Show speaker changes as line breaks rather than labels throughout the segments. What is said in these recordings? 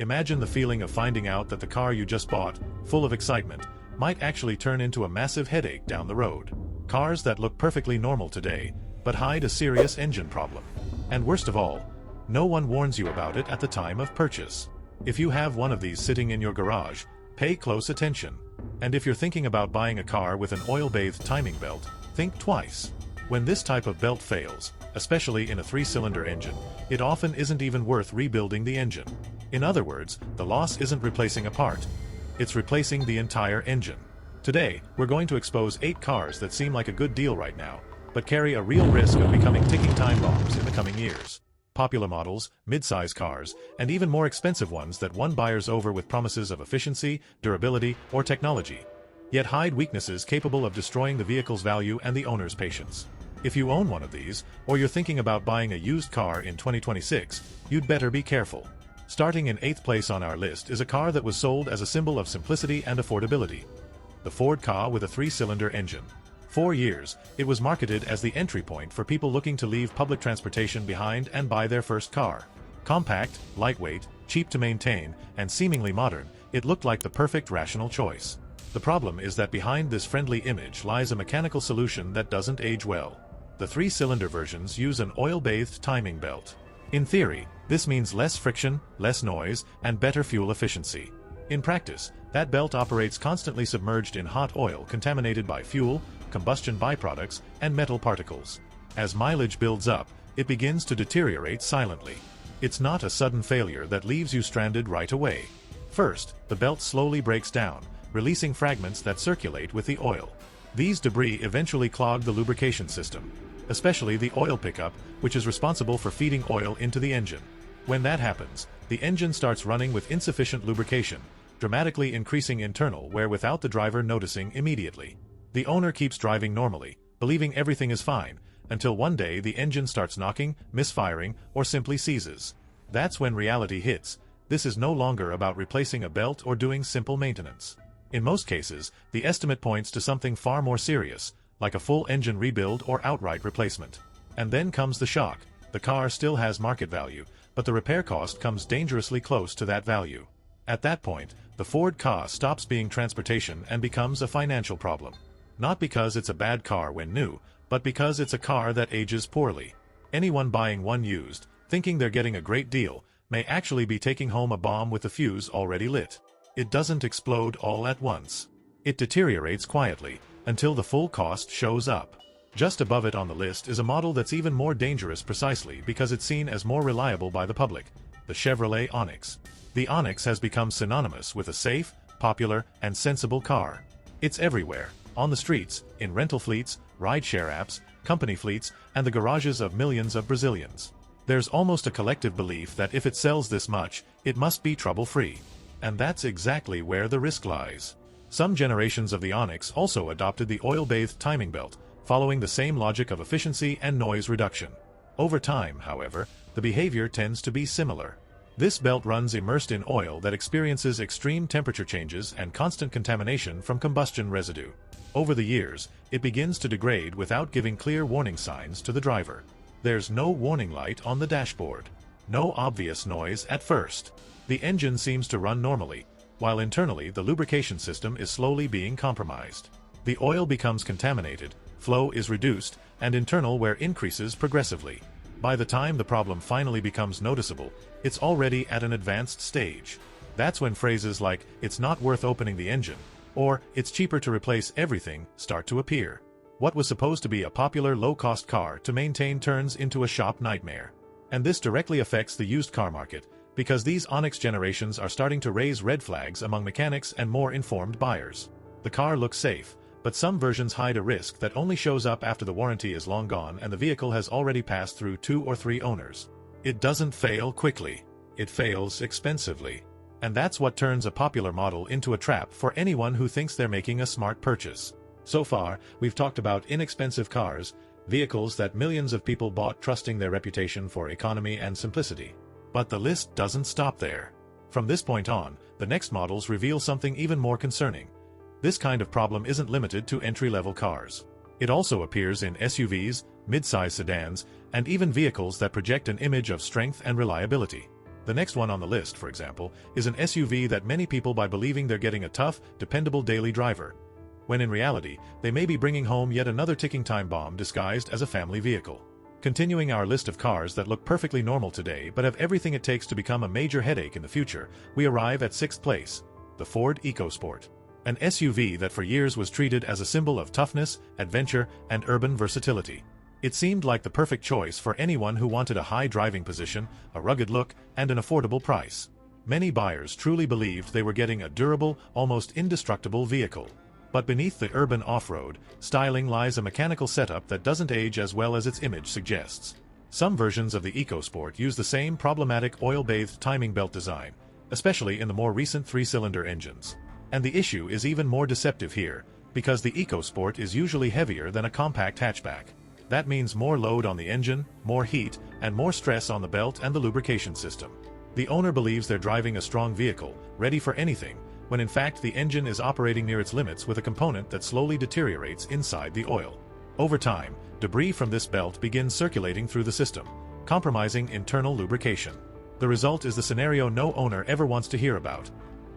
Imagine the feeling of finding out that the car you just bought, full of excitement, might actually turn into a massive headache down the road. Cars that look perfectly normal today, but hide a serious engine problem. And worst of all, no one warns you about it at the time of purchase. If you have one of these sitting in your garage, pay close attention. And if you're thinking about buying a car with an oil-bathed timing belt, think twice. When this type of belt fails, especially in a 3-cylinder engine, it often isn't even worth rebuilding the engine. In other words, the loss isn't replacing a part. It's replacing the entire engine. Today, we're going to expose 8 cars that seem like a good deal right now, but carry a real risk of becoming ticking time bombs in the coming years. Popular models, mid-size cars, and even more expensive ones that won buyers over with promises of efficiency, durability, or technology, yet hide weaknesses capable of destroying the vehicle's value and the owner's patience. If you own one of these, or you're thinking about buying a used car in 2026, you'd better be careful. Starting in 8th place on our list is a car that was sold as a symbol of simplicity and affordability. The Ford Ka with a 3-cylinder engine. For years, it was marketed as the entry point for people looking to leave public transportation behind and buy their first car. Compact, lightweight, cheap to maintain, and seemingly modern, it looked like the perfect rational choice. The problem is that behind this friendly image lies a mechanical solution that doesn't age well. The 3-cylinder versions use an oil-bathed timing belt. In theory, this means less friction, less noise, and better fuel efficiency. In practice, that belt operates constantly submerged in hot oil contaminated by fuel, combustion byproducts, and metal particles. As mileage builds up, it begins to deteriorate silently. It's not a sudden failure that leaves you stranded right away. First, the belt slowly breaks down, releasing fragments that circulate with the oil. These debris eventually clog the lubrication system, especially the oil pickup, which is responsible for feeding oil into the engine. When that happens, the engine starts running with insufficient lubrication, dramatically increasing internal wear without the driver noticing immediately. The owner keeps driving normally, believing everything is fine, until one day the engine starts knocking, misfiring, or simply seizes. That's when reality hits. This is no longer about replacing a belt or doing simple maintenance. In most cases, the estimate points to something far more serious, like a full engine rebuild or outright replacement. And then comes the shock. The car still has market value, but the repair cost comes dangerously close to that value. At that point, the Ford Ka stops being transportation and becomes a financial problem. Not because it's a bad car when new, but because it's a car that ages poorly. Anyone buying one used, thinking they're getting a great deal, may actually be taking home a bomb with the fuse already lit. It doesn't explode all at once. It deteriorates quietly, until the full cost shows up. Just above it on the list is a model that's even more dangerous precisely because it's seen as more reliable by the public, the Chevrolet Onix. The Onix has become synonymous with a safe, popular, and sensible car. It's everywhere, on the streets, in rental fleets, ride-share apps, company fleets, and the garages of millions of Brazilians. There's almost a collective belief that if it sells this much, it must be trouble-free. And that's exactly where the risk lies. Some generations of the Onix also adopted the oil-bathed timing belt, following the same logic of efficiency and noise reduction. Over time, however, the behavior tends to be similar. This belt runs immersed in oil that experiences extreme temperature changes and constant contamination from combustion residue. Over the years, it begins to degrade without giving clear warning signs to the driver. There's no warning light on the dashboard. No obvious noise at first. The engine seems to run normally, while internally the lubrication system is slowly being compromised. The oil becomes contaminated, flow is reduced, and internal wear increases progressively. By the time the problem finally becomes noticeable, it's already at an advanced stage. That's when phrases like, "it's not worth opening the engine," or "it's cheaper to replace everything," start to appear. What was supposed to be a popular low-cost car to maintain turns into a shop nightmare. And this directly affects the used car market, because these Onix generations are starting to raise red flags among mechanics and more informed buyers. The car looks safe, but some versions hide a risk that only shows up after the warranty is long gone and the vehicle has already passed through 2 or 3 owners. It doesn't fail quickly. It fails expensively. And that's what turns a popular model into a trap for anyone who thinks they're making a smart purchase. So far, we've talked about inexpensive cars, vehicles that millions of people bought trusting their reputation for economy and simplicity. But the list doesn't stop there. From this point on, the next models reveal something even more concerning. This kind of problem isn't limited to entry-level cars. It also appears in SUVs, mid-size sedans, and even vehicles that project an image of strength and reliability. The next one on the list, for example, is an SUV that many people buy believing they're getting a tough, dependable daily driver, when in reality, they may be bringing home yet another ticking time bomb disguised as a family vehicle. Continuing our list of cars that look perfectly normal today but have everything it takes to become a major headache in the future, we arrive at 6th place, the Ford EcoSport. An SUV that for years was treated as a symbol of toughness, adventure, and urban versatility. It seemed like the perfect choice for anyone who wanted a high driving position, a rugged look, and an affordable price. Many buyers truly believed they were getting a durable, almost indestructible vehicle. But beneath the urban off-road styling lies a mechanical setup that doesn't age as well as its image suggests. Some versions of the EcoSport use the same problematic oil-bathed timing belt design, especially in the more recent 3-cylinder engines. And the issue is even more deceptive here, because the EcoSport is usually heavier than a compact hatchback. That means more load on the engine, more heat, and more stress on the belt and the lubrication system. The owner believes they're driving a strong vehicle, ready for anything, when in fact the engine is operating near its limits with a component that slowly deteriorates inside the oil. Over time, debris from this belt begins circulating through the system, compromising internal lubrication. The result is the scenario no owner ever wants to hear about: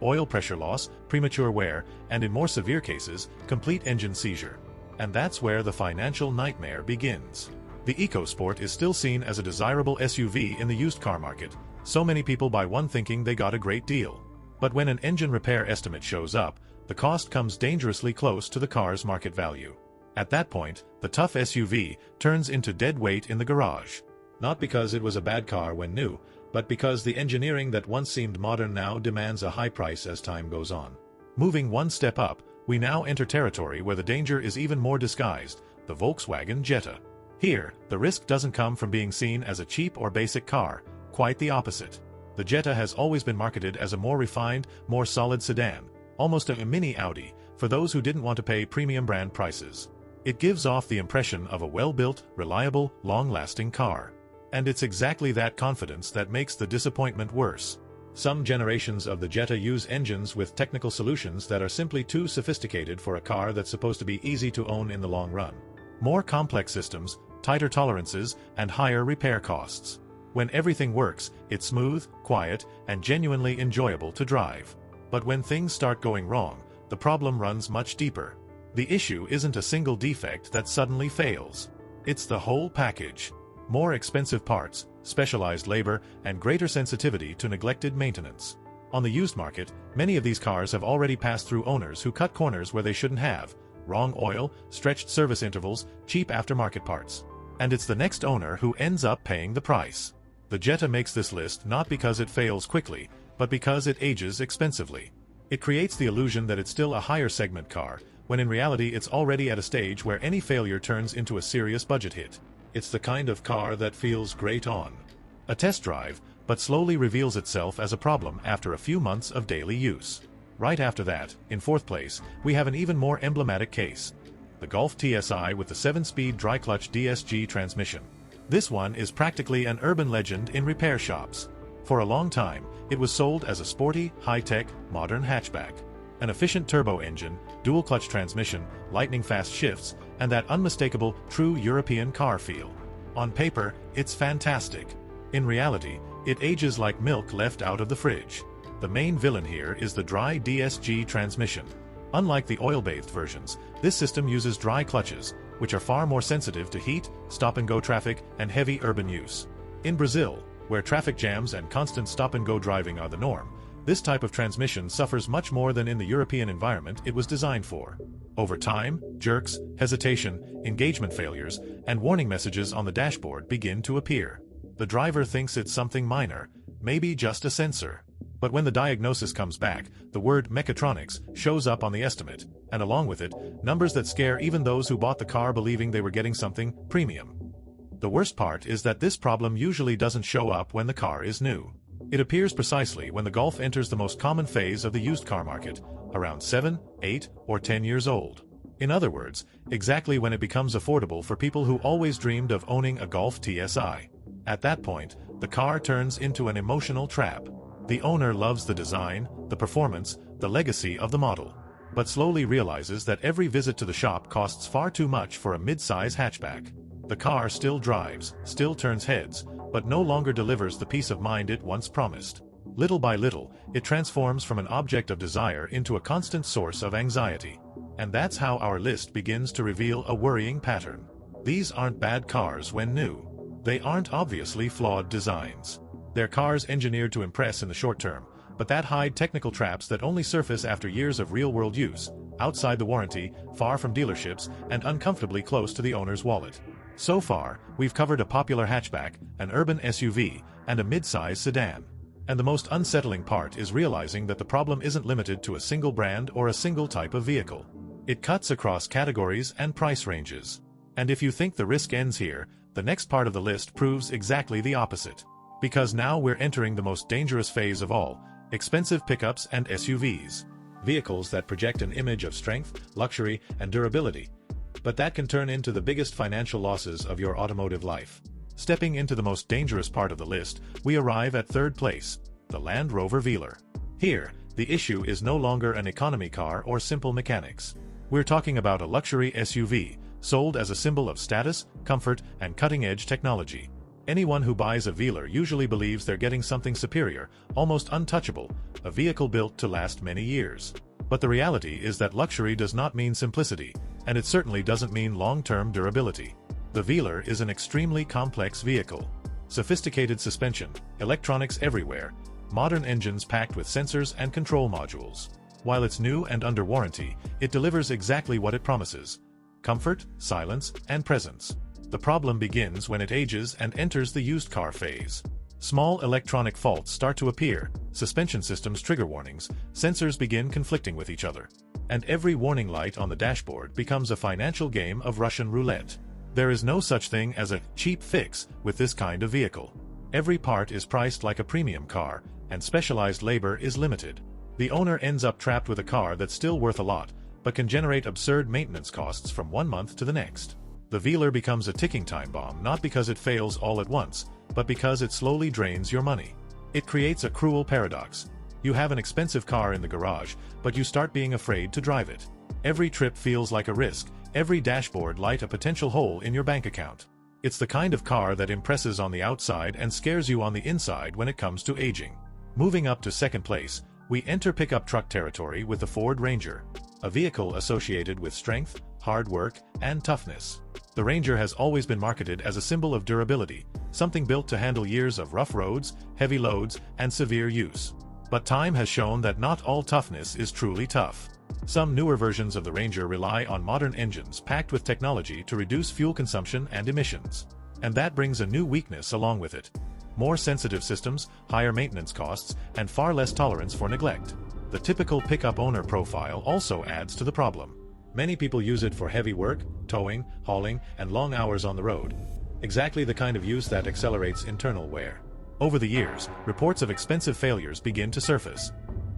oil pressure loss, premature wear, and in more severe cases, complete engine seizure. And that's where the financial nightmare begins. The EcoSport is still seen as a desirable SUV in the used car market. So many people buy one thinking they got a great deal. But when an engine repair estimate shows up, the cost comes dangerously close to the car's market value. At that point, the tough SUV turns into dead weight in the garage. Not because it was a bad car when new, but because the engineering that once seemed modern now demands a high price as time goes on. Moving one step up, we now enter territory where the danger is even more disguised: the Volkswagen Jetta. Here, the risk doesn't come from being seen as a cheap or basic car, quite the opposite. The Jetta has always been marketed as a more refined, more solid sedan, almost a mini Audi, for those who didn't want to pay premium brand prices. It gives off the impression of a well-built, reliable, long-lasting car. And it's exactly that confidence that makes the disappointment worse. Some generations of the Jetta use engines with technical solutions that are simply too sophisticated for a car that's supposed to be easy to own in the long run. More complex systems, tighter tolerances, and higher repair costs. When everything works, it's smooth, quiet, and genuinely enjoyable to drive. But when things start going wrong, the problem runs much deeper. The issue isn't a single defect that suddenly fails. It's the whole package. More expensive parts, specialized labor, and greater sensitivity to neglected maintenance. On the used market, many of these cars have already passed through owners who cut corners where they shouldn't have: wrong oil, stretched service intervals, cheap aftermarket parts. And it's the next owner who ends up paying the price. The Jetta makes this list not because it fails quickly, but because it ages expensively. It creates the illusion that it's still a higher segment car, when in reality it's already at a stage where any failure turns into a serious budget hit. It's the kind of car that feels great on a test drive, but slowly reveals itself as a problem after a few months of daily use. Right after that, in 4th place, we have an even more emblematic case: the Golf TSI with the 7-speed dry-clutch DSG transmission. This one is practically an urban legend in repair shops. For a long time, it was sold as a sporty, high-tech, modern hatchback. An efficient turbo engine, dual-clutch transmission, lightning-fast shifts, and that unmistakable, true European car feel. On paper, it's fantastic. In reality, it ages like milk left out of the fridge. The main villain here is the dry DSG transmission. Unlike the oil-bathed versions, this system uses dry clutches, which are far more sensitive to heat, stop-and-go traffic, and heavy urban use. In Brazil, where traffic jams and constant stop-and-go driving are the norm, this type of transmission suffers much more than in the European environment it was designed for. Over time, jerks, hesitation, engagement failures, and warning messages on the dashboard begin to appear. The driver thinks it's something minor, maybe just a sensor. But when the diagnosis comes back, the word mechatronics shows up on the estimate, and along with it, numbers that scare even those who bought the car believing they were getting something premium. The worst part is that this problem usually doesn't show up when the car is new. It appears precisely when the Golf enters the most common phase of the used car market, around 7, 8, or 10 years old. In other words, exactly when it becomes affordable for people who always dreamed of owning a Golf TSI. At that point, the car turns into an emotional trap. The owner loves the design, the performance, the legacy of the model, but slowly realizes that every visit to the shop costs far too much for a mid-size hatchback. The car still drives, still turns heads, but no longer delivers the peace of mind it once promised. Little by little, it transforms from an object of desire into a constant source of anxiety. And that's how our list begins to reveal a worrying pattern. These aren't bad cars when new. They aren't obviously flawed designs. They're cars engineered to impress in the short term, but that hide technical traps that only surface after years of real-world use, outside the warranty, far from dealerships, and uncomfortably close to the owner's wallet. So far, we've covered a popular hatchback, an urban SUV, and a mid-size sedan. And the most unsettling part is realizing that the problem isn't limited to a single brand or a single type of vehicle. It cuts across categories and price ranges. And if you think the risk ends here, the next part of the list proves exactly the opposite. Because now we're entering the most dangerous phase of all, expensive pickups and SUVs. Vehicles that project an image of strength, luxury, and durability. But that can turn into the biggest financial losses of your automotive life. Stepping into the most dangerous part of the list, we arrive at third place, the Land Rover Velar. Here, the issue is no longer an economy car or simple mechanics. We're talking about a luxury SUV, sold as a symbol of status, comfort, and cutting-edge technology. Anyone who buys a Velar usually believes they're getting something superior, almost untouchable, a vehicle built to last many years. But the reality is that luxury does not mean simplicity, and it certainly doesn't mean long-term durability. The Velar is an extremely complex vehicle. Sophisticated suspension, electronics everywhere, modern engines packed with sensors and control modules. While it's new and under warranty, it delivers exactly what it promises: comfort, silence, and presence. The problem begins when it ages and enters the used car phase. Small electronic faults start to appear, suspension systems trigger warnings, sensors begin conflicting with each other. And every warning light on the dashboard becomes a financial game of Russian roulette. There is no such thing as a cheap fix with this kind of vehicle. Every part is priced like a premium car, and specialized labor is limited. The owner ends up trapped with a car that's still worth a lot, but can generate absurd maintenance costs from one month to the next. The Velar becomes a ticking time bomb not because it fails all at once, but because it slowly drains your money. It creates a cruel paradox. You have an expensive car in the garage, but you start being afraid to drive it. Every trip feels like a risk, every dashboard light a potential hole in your bank account. It's the kind of car that impresses on the outside and scares you on the inside when it comes to aging. Moving up to second place, we enter pickup truck territory with the Ford Ranger, a vehicle associated with strength, hard work, and toughness. The Ranger has always been marketed as a symbol of durability, something built to handle years of rough roads, heavy loads, and severe use. But time has shown that not all toughness is truly tough. Some newer versions of the Ranger rely on modern engines packed with technology to reduce fuel consumption and emissions. And that brings a new weakness along with it: more sensitive systems, higher maintenance costs, and far less tolerance for neglect. The typical pickup owner profile also adds to the problem. Many people use it for heavy work, towing, hauling, and long hours on the road. Exactly the kind of use that accelerates internal wear. Over the years, reports of expensive failures begin to surface.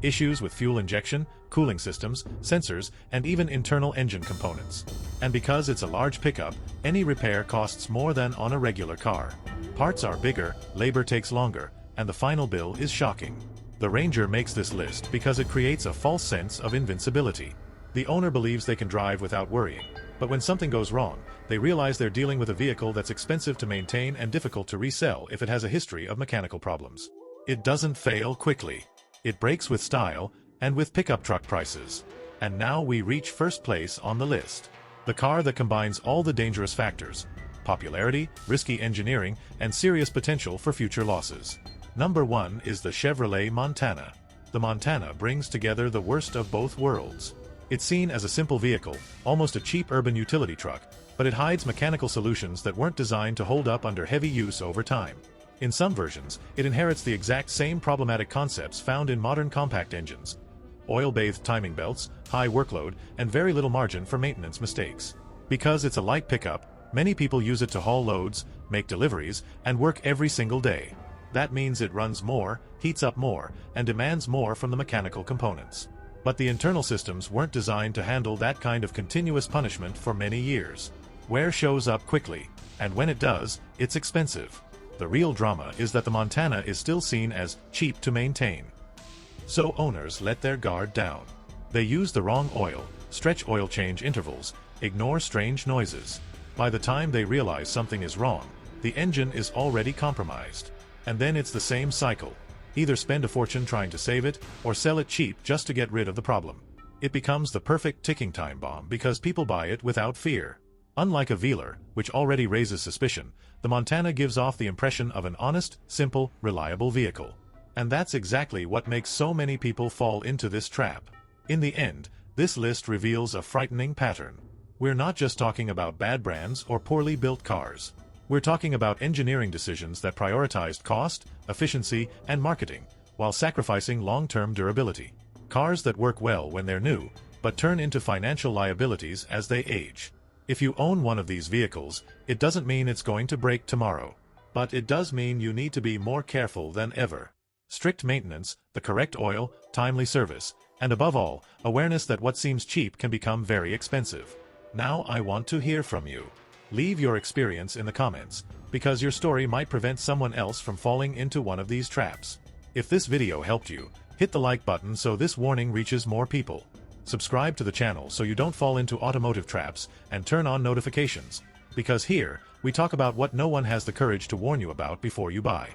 Issues with fuel injection, cooling systems, sensors, and even internal engine components. And because it's a large pickup, any repair costs more than on a regular car. Parts are bigger, labor takes longer, and the final bill is shocking. The Ranger makes this list because it creates a false sense of invincibility. The owner believes they can drive without worrying, but when something goes wrong, they realize they're dealing with a vehicle that's expensive to maintain and difficult to resell if it has a history of mechanical problems. It doesn't fail quickly. It breaks with style, and with pickup truck prices. And now we reach first place on the list. The car that combines all the dangerous factors: popularity, risky engineering, and serious potential for future losses. Number 1 is the Chevrolet Montana. The Montana brings together the worst of both worlds. It's seen as a simple vehicle, almost a cheap urban utility truck, but it hides mechanical solutions that weren't designed to hold up under heavy use over time. In some versions, it inherits the exact same problematic concepts found in modern compact engines: oil-bathed timing belts, high workload, and very little margin for maintenance mistakes. Because it's a light pickup, many people use it to haul loads, make deliveries, and work every single day. That means it runs more, heats up more, and demands more from the mechanical components. But the internal systems weren't designed to handle that kind of continuous punishment for many years. Wear shows up quickly, and when it does, it's expensive. The real drama is that the Montana is still seen as cheap to maintain. So owners let their guard down. They use the wrong oil, stretch oil change intervals, ignore strange noises. By the time they realize something is wrong, The engine is already compromised. And then it's the same cycle. Either spend a fortune trying to save it, or sell it cheap just to get rid of the problem. It becomes the perfect ticking time bomb because people buy it without fear. Unlike a Velar, which already raises suspicion, the Montana gives off the impression of an honest, simple, reliable vehicle. And that's exactly what makes so many people fall into this trap. In the end, this list reveals a frightening pattern. We're not just talking about bad brands or poorly built cars. We're talking about engineering decisions that prioritized cost, efficiency, and marketing, while sacrificing long-term durability. Cars that work well when they're new, but turn into financial liabilities as they age. If you own one of these vehicles, it doesn't mean it's going to break tomorrow. But it does mean you need to be more careful than ever. Strict maintenance, the correct oil, timely service, and above all, awareness that what seems cheap can become very expensive. Now I want to hear from you. Leave your experience in the comments, because your story might prevent someone else from falling into one of these traps. If this video helped you, hit the like button so this warning reaches more people. Subscribe to the channel so you don't fall into automotive traps, and turn on notifications, because here, we talk about what no one has the courage to warn you about before you buy.